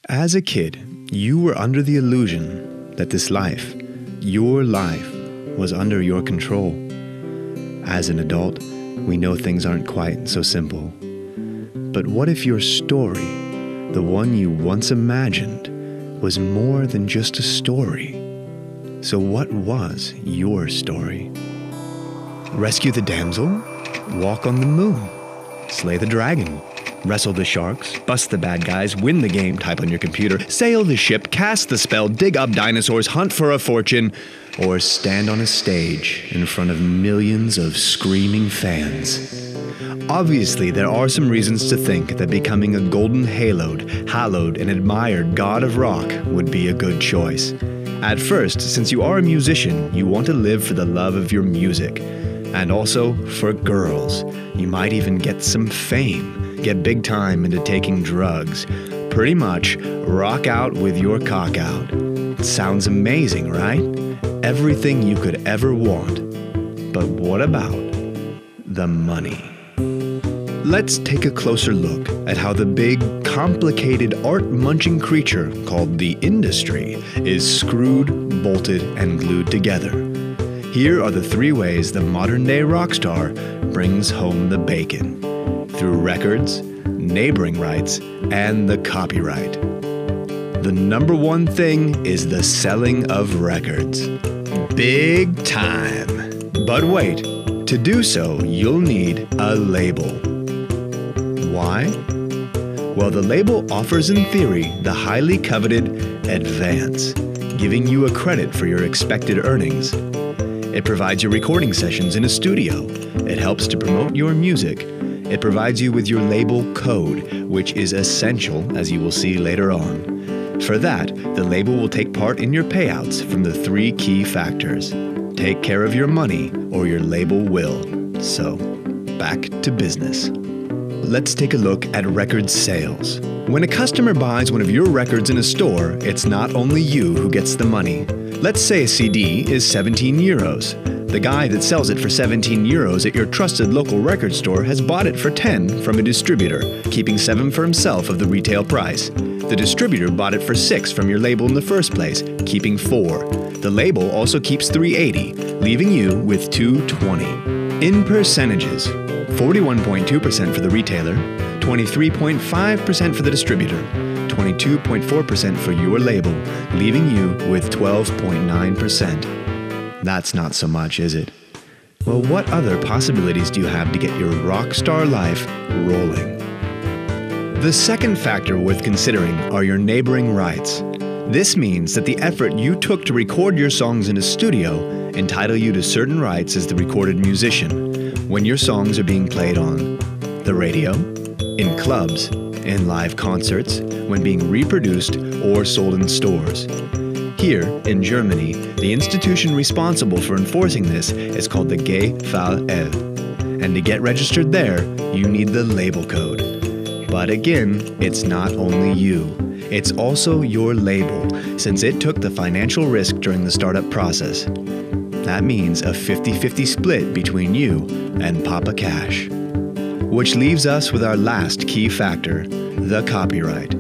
As a kid, you were under the illusion that this life, your life, was under your control. As an adult, we know things aren't quite so simple. But what if your story, the one you once imagined, was more than just a story? So what was your story? Rescue the damsel? Walk on the moon? Slay the dragon? Wrestle the sharks? Bust the bad guys? Win the game? Type on your computer? Sail the ship? Cast the spell? Dig up dinosaurs? Hunt for a fortune? Or stand on a stage in front of millions of screaming fans? Obviously, there are some reasons to think that becoming a golden hallowed, and admired god of rock would be a good choice. At first, since you are a musician, you want to live for the love of your music. And also for girls. You might even get some fame, get big time into taking drugs. Pretty much rock out with your cock out. Sounds amazing, right? Everything you could ever want. But what about the money? Let's take a closer look at how the big, complicated, art-munching creature called the industry is screwed, bolted, and glued together. Here are the 3 ways the modern-day rock star brings home the bacon. Through records, neighboring rights, and the copyright. The number 1 thing is the selling of records. Big time! But wait, to do so, you'll need a label. Why? Well, the label offers in theory the highly coveted advance, giving you a credit for your expected earnings. It provides you recording sessions in a studio. It helps to promote your music. It provides you with your label code, which is essential, as you will see later on. For that, the label will take part in your payouts from the 3 key factors. Take care of your money, or your label will. So, back to business. Let's take a look at record sales. When a customer buys one of your records in a store, it's not only you who gets the money. Let's say a CD is 17 euros. The guy that sells it for 17 euros at your trusted local record store has bought it for 10 from a distributor, keeping 7 for himself of the retail price. The distributor bought it for 6 from your label in the first place, keeping 4. The label also keeps 380, leaving you with 220. In percentages, 41.2% for the retailer, 23.5% for the distributor, 22.4% for your label, leaving you with 12.9%. That's not so much, is it? Well, what other possibilities do you have to get your rock star life rolling? The second factor worth considering are your neighboring rights. This means that the effort you took to record your songs in a studio entitle you to certain rights as the recorded musician when your songs are being played on the radio, in clubs, in live concerts, when being reproduced or sold in stores. Here, in Germany, the institution responsible for enforcing this is called the GVL. And to get registered there, you need the label code. But again, it's not only you. It's also your label, since it took the financial risk during the startup process. That means a 50-50 split between you and Papa Cash. Which leaves us with our last key factor, the copyright.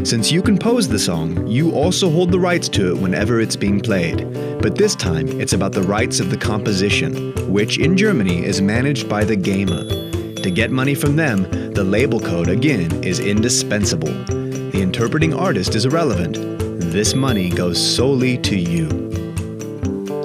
Since you composed the song, you also hold the rights to it whenever it's being played. But this time, it's about the rights of the composition, which in Germany is managed by the GEMA. To get money from them, the label code, again, is indispensable. The interpreting artist is irrelevant. This money goes solely to you.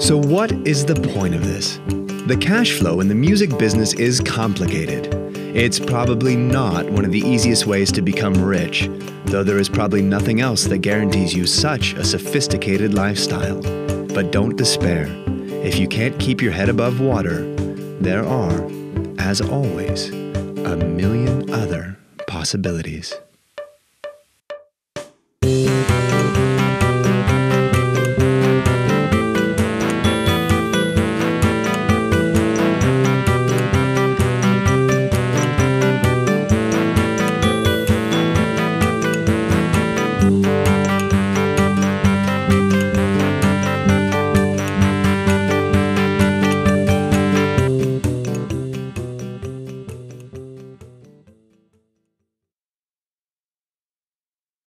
So what is the point of this? The cash flow in the music business is complicated. It's probably not one of the easiest ways to become rich, though there is probably nothing else that guarantees you such a sophisticated lifestyle. But don't despair. If you can't keep your head above water, there are, as always, a million other possibilities.